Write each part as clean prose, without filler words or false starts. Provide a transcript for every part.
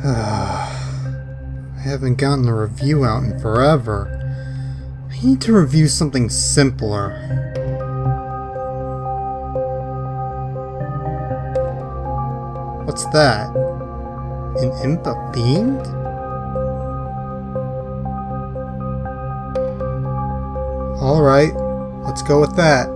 I haven't gotten a review out in forever. I need to review something simpler. What's that? An imp of Fiend? Alright, let's go with that.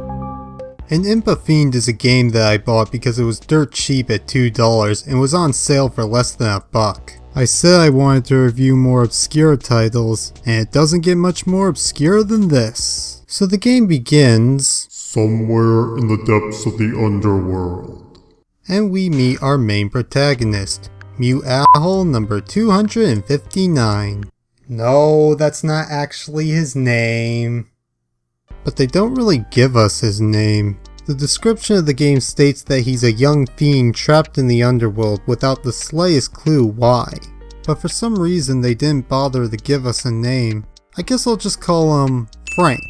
An Imp of Fiend is a game that I bought because it was dirt cheap at $2 and was on sale for less than $1. I said I wanted to review more obscure titles, and it doesn't get much more obscure than this. So the game begins somewhere in the depths of the underworld, and we meet our main protagonist, Mute Asshole number 259. No, that's not actually his name. But they don't really give us his name. The description of the game states that he's a young fiend trapped in the underworld without the slightest clue why. But for some reason they didn't bother to give us a name. I guess I'll just call him Frank.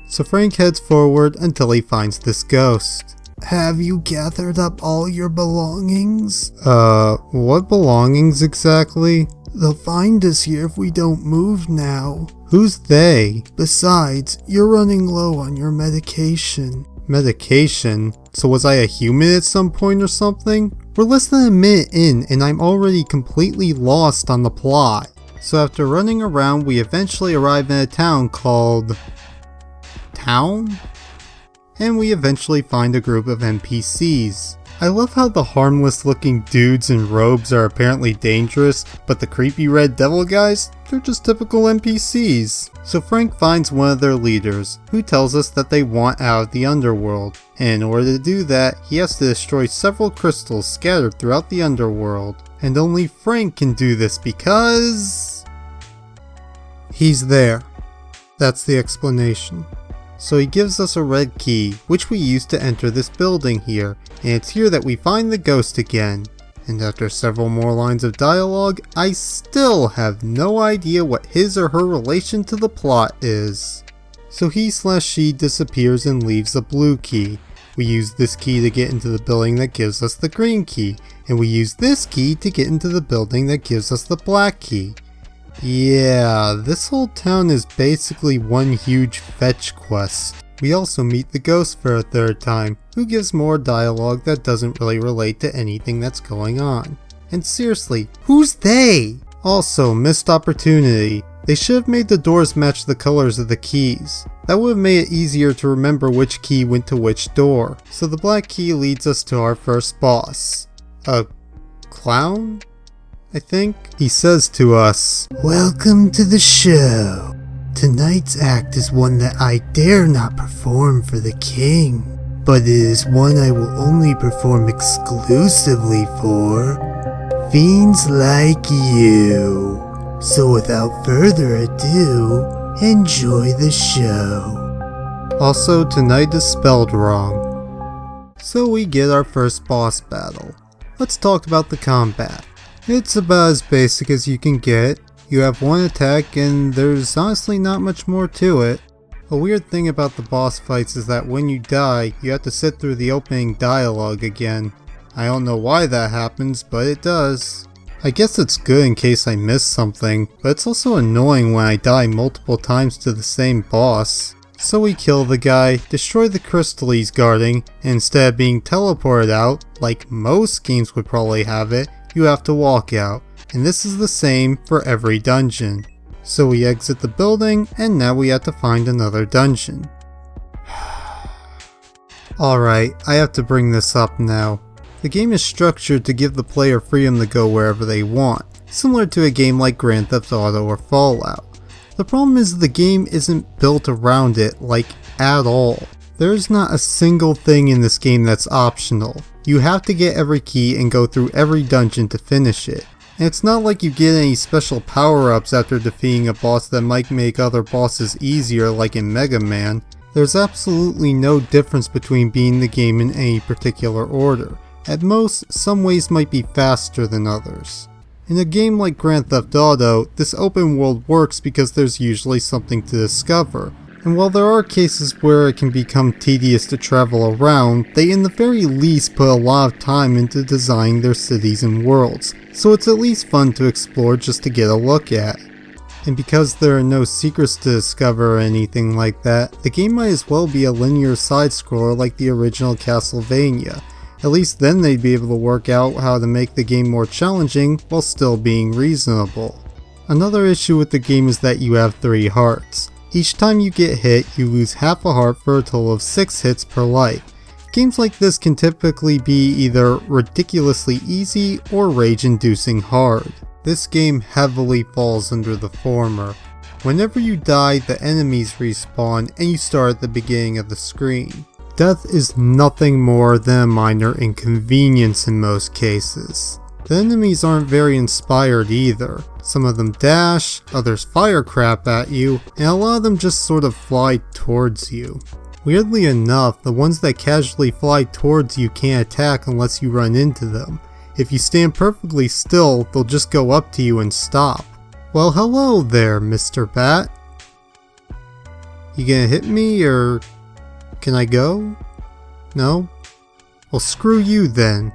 So Frank heads forward until he finds this ghost. Have you gathered up all your belongings? What belongings exactly? They'll find us here if we don't move now. Who's they? Besides, you're running low on your medication. Medication? So was I a human at some point or something? We're less than a minute in and I'm already completely lost on the plot. So after running around, we eventually arrive in a town called... Town? And we eventually find a group of NPCs. I love how the harmless looking dudes in robes are apparently dangerous, but the creepy red devil guys, they're just typical NPCs. So Frank finds one of their leaders, who tells us that they want out of the underworld, and in order to do that, he has to destroy several crystals scattered throughout the underworld. And only Frank can do this because... he's there. That's the explanation. So he gives us a red key, which we use to enter this building here, and it's here that we find the ghost again. And after several more lines of dialogue, I still have no idea what his or her relation to the plot is. So he/she disappears and leaves a blue key. We use this key to get into the building that gives us the green key, and we use this key to get into the building that gives us the black key. Yeah, this whole town is basically one huge fetch quest. We also meet the ghost for a third time, who gives more dialogue that doesn't really relate to anything that's going on. And seriously, who's they? Also, missed opportunity. They should have made the doors match the colors of the keys. That would have made it easier to remember which key went to which door. So the black key leads us to our first boss. A clown? I think. He says to us, "Welcome to the show. Tonight's act is one that I dare not perform for the king, but it is one I will only perform exclusively for fiends like you. So without further ado, enjoy the show." Also, tonight is spelled wrong. So we get our first boss battle. Let's talk about the combat. It's about as basic as you can get. You have one attack and there's honestly not much more to it. A weird thing about the boss fights is that when you die, you have to sit through the opening dialogue again. I don't know why that happens, but it does. I guess it's good in case I miss something, but it's also annoying when I die multiple times to the same boss. So we kill the guy, destroy the crystal he's guarding, and instead of being teleported out, like most games would probably have it, you have to walk out, and this is the same for every dungeon. So we exit the building, and now we have to find another dungeon. Alright, I have to bring this up now. The game is structured to give the player freedom to go wherever they want, similar to a game like Grand Theft Auto or Fallout. The problem is the game isn't built around it, like, at all. There's not a single thing in this game that's optional. You have to get every key and go through every dungeon to finish it. And it's not like you get any special power-ups after defeating a boss that might make other bosses easier like in Mega Man. There's absolutely no difference between beating the game in any particular order. At most, some ways might be faster than others. In a game like Grand Theft Auto, this open world works because there's usually something to discover. And while there are cases where it can become tedious to travel around, they in the very least put a lot of time into designing their cities and worlds, so it's at least fun to explore just to get a look at. And because there are no secrets to discover or anything like that, the game might as well be a linear side-scroller like the original Castlevania. At least then they'd be able to work out how to make the game more challenging while still being reasonable. Another issue with the game is that you have 3 hearts. Each time you get hit, you lose half a heart for a total of 6 hits per life. Games like this can typically be either ridiculously easy or rage-inducing hard. This game heavily falls under the former. Whenever you die, the enemies respawn and you start at the beginning of the screen. Death is nothing more than a minor inconvenience in most cases. The enemies aren't very inspired either. Some of them dash, others fire crap at you, and a lot of them just sort of fly towards you. Weirdly enough, the ones that casually fly towards you can't attack unless you run into them. If you stand perfectly still, they'll just go up to you and stop. Well, hello there, Mr. Bat. You gonna hit me, or can I go? No? Well, screw you then.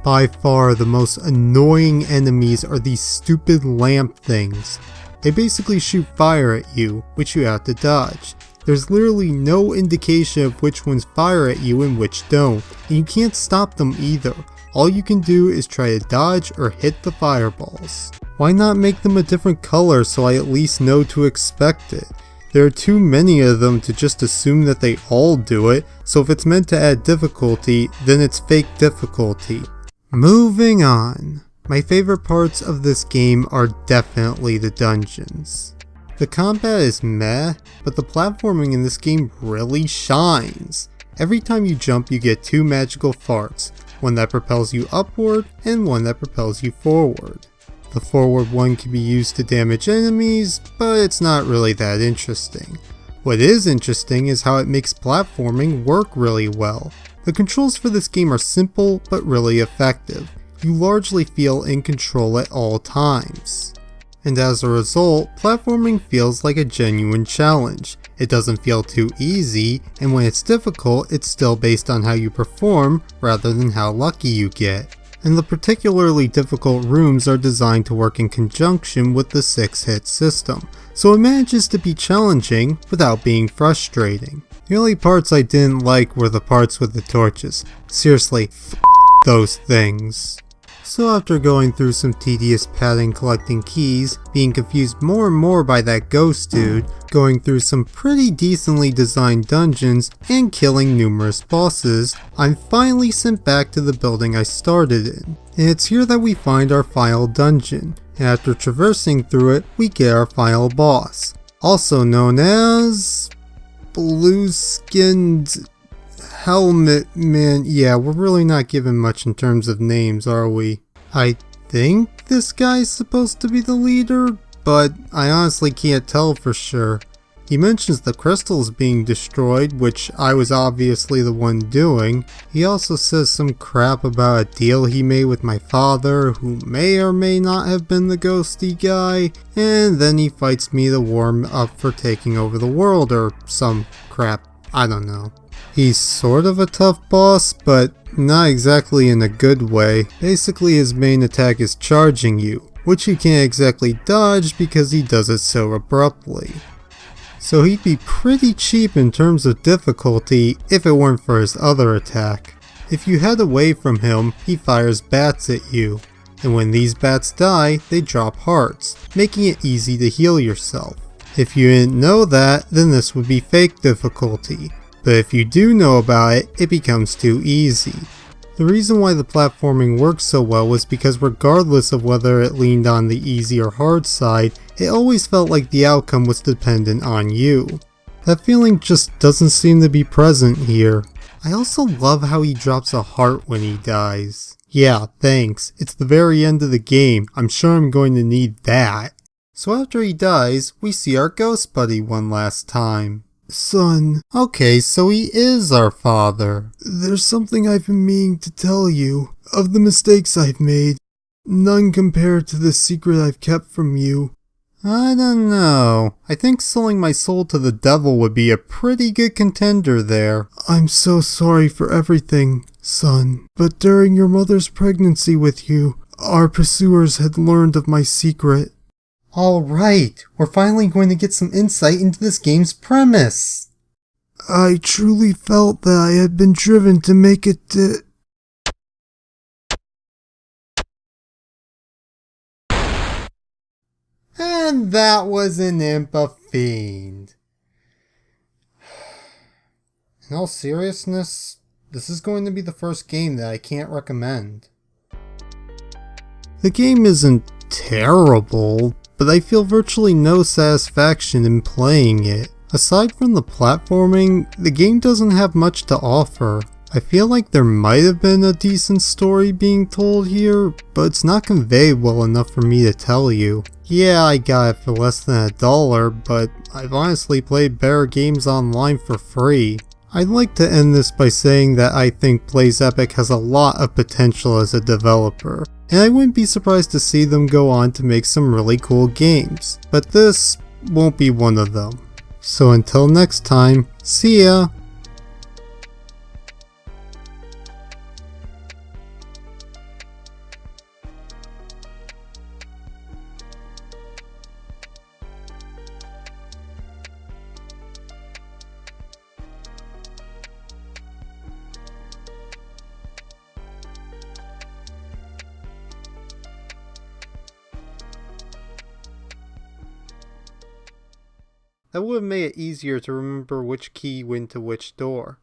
By far the most annoying enemies are these stupid lamp things. They basically shoot fire at you, which you have to dodge. There's literally no indication of which ones fire at you and which don't, and you can't stop them either. All you can do is try to dodge or hit the fireballs. Why not make them a different color so I at least know to expect it? There are too many of them to just assume that they all do it, so if it's meant to add difficulty, then it's fake difficulty. Moving on. My favorite parts of this game are definitely the dungeons. The combat is meh, but the platforming in this game really shines. Every time you jump you get 2 magical farts, one that propels you upward and one that propels you forward. The forward one can be used to damage enemies, but it's not really that interesting. What is interesting is how it makes platforming work really well. The controls for this game are simple but really effective. You largely feel in control at all times. And as a result, platforming feels like a genuine challenge. It doesn't feel too easy, and when it's difficult, it's still based on how you perform rather than how lucky you get. And the particularly difficult rooms are designed to work in conjunction with the 6-hit system, so it manages to be challenging without being frustrating. The only parts I didn't like were the parts with the torches. Seriously, those things. So after going through some tedious padding collecting keys, being confused more and more by that ghost dude, going through some pretty decently designed dungeons, and killing numerous bosses, I'm finally sent back to the building I started in. And it's here that we find our final dungeon, and after traversing through it, we get our final boss. Also known as Blue-Skinned Helmet Man. Yeah, we're really not given much in terms of names, are we? I think this guy's supposed to be the leader, but I honestly can't tell for sure. He mentions the crystals being destroyed, which I was obviously the one doing. He also says some crap about a deal he made with my father, who may or may not have been the ghosty guy, and then he fights me to warm up for taking over the world or some crap. I don't know. He's sort of a tough boss, but not exactly in a good way. Basically his main attack is charging you, which you can't exactly dodge because he does it so abruptly. So he'd be pretty cheap in terms of difficulty if it weren't for his other attack. If you head away from him, he fires bats at you, and when these bats die, they drop hearts, making it easy to heal yourself. If you didn't know that, then this would be fake difficulty. But if you do know about it, it becomes too easy. The reason why the platforming works so well was because regardless of whether it leaned on the easy or hard side, it always felt like the outcome was dependent on you. That feeling just doesn't seem to be present here. I also love how he drops a heart when he dies. Yeah, thanks. It's the very end of the game. I'm sure I'm going to need that. So after he dies, we see our ghost buddy one last time. Son. Okay, so he is our father. There's something I've been meaning to tell you. Of the mistakes I've made, none compared to the secret I've kept from you. I don't know. I think selling my soul to the devil would be a pretty good contender there. I'm so sorry for everything, son. But during your mother's pregnancy with you, our pursuers had learned of my secret. Alright, we're finally going to get some insight into this game's premise. I truly felt that I had been driven to make it And that was an imp of Fiend. In all seriousness, this is going to be the first game that I can't recommend. The game isn't terrible, but I feel virtually no satisfaction in playing it. Aside from the platforming, the game doesn't have much to offer. I feel like there might have been a decent story being told here, but it's not conveyed well enough for me to tell you. Yeah, I got it for less than $1, but I've honestly played better games online for free. I'd like to end this by saying that I think Blaze Epic has a lot of potential as a developer, and I wouldn't be surprised to see them go on to make some really cool games, but this won't be one of them. So until next time, see ya! That would have made it easier to remember which key went to which door.